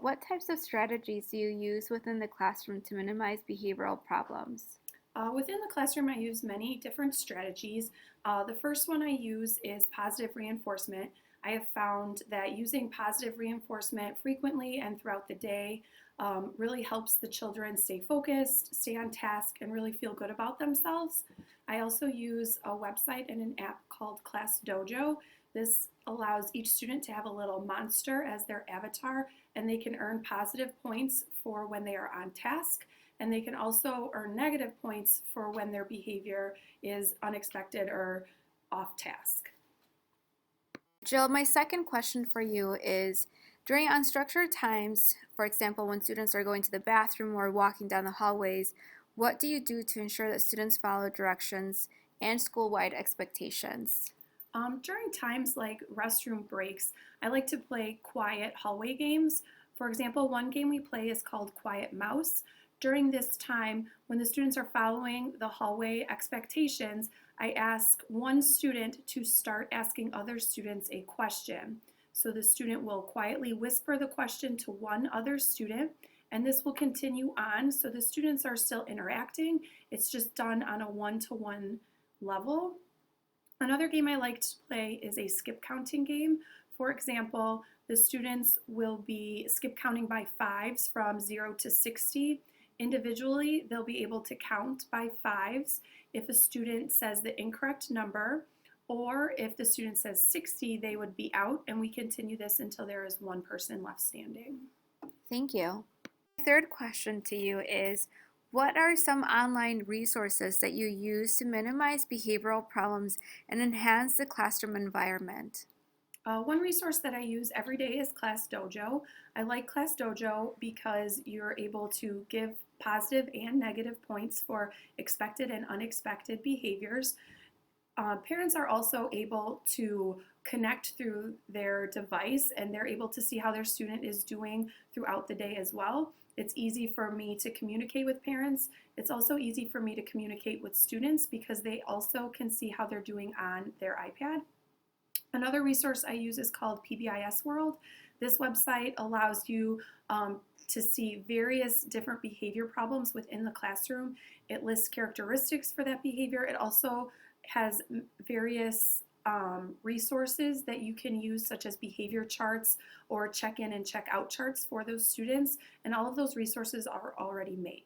What types of strategies do you use within the classroom to minimize behavioral problems? Within the classroom, I use many different strategies. The first one I use is positive reinforcement. I have found that using positive reinforcement frequently and throughout the day really helps the children stay focused, stay on task, and really feel good about themselves. I also use a website and an app called Class Dojo. This allows each student to have a little monster as their avatar, and they can earn positive points for when they are on task, and they can also earn negative points for when their behavior is unexpected or off task. Jill, my second question for you is during unstructured times, for example, when students are going to the bathroom or walking down the hallways, what do you do to ensure that students follow directions and school-wide expectations? During times like restroom breaks, I like to play quiet hallway games. For example, one game we play is called Quiet Mouse. During this time, when the students are following the hallway expectations, I ask one student to start asking other students a question. So the student will quietly whisper the question to one other student, and this will continue on. So the students are still interacting. It's just done on a one-to-one level. Another game I like to play is a skip counting game. For example, the students will be skip counting by fives from 0 to 60. Individually, they'll be able to count by fives if a student says the incorrect number, or if the student says 60, they would be out, and we continue this until there is one person left standing. Thank you. My third question to you is what are some online resources that you use to minimize behavioral problems and enhance the classroom environment? One resource that I use every day is Class Dojo. I like Class Dojo because you're able to give positive and negative points for expected and unexpected behaviors. Parents are also able to connect through their device, and they're able to see how their student is doing throughout the day as well. It's easy for me to communicate with parents. It's also easy for me to communicate with students because they also can see how they're doing on their iPad. Another resource I use is called PBIS World. This website allows you to see various different behavior problems within the classroom. It lists characteristics for that behavior. It also has various resources that you can use, such as behavior charts or check-in and check-out charts for those students, and all of those resources are already made.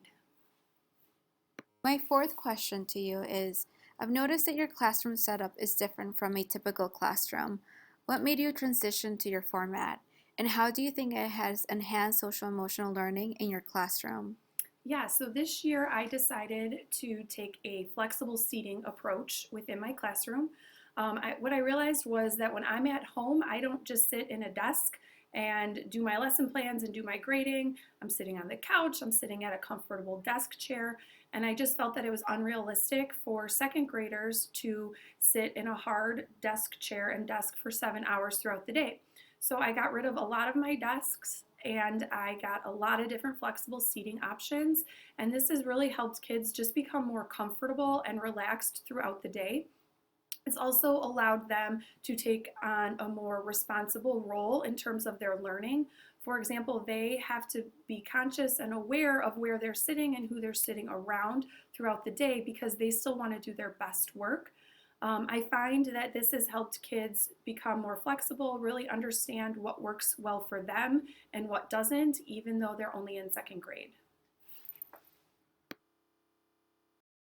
My fourth question to you is I've noticed that your classroom setup is different from a typical classroom. What made you transition to your format? And how do you think it has enhanced social emotional learning in your classroom? Yeah, so this year I decided to take a flexible seating approach within my classroom. What I realized was that when I'm at home, I don't just sit in a desk and do my lesson plans and do my grading. I'm sitting on the couch, I'm sitting at a comfortable desk chair, and I just felt that it was unrealistic for second graders to sit in a hard desk chair and desk for 7 hours throughout the day. So I got rid of a lot of my desks and I got a lot of different flexible seating options. And this has really helped kids just become more comfortable and relaxed throughout the day. It's also allowed them to take on a more responsible role in terms of their learning. For example, they have to be conscious and aware of where they're sitting and who they're sitting around throughout the day because they still want to do their best work. I find that this has helped kids become more flexible, really understand what works well for them and what doesn't, even though they're only in second grade.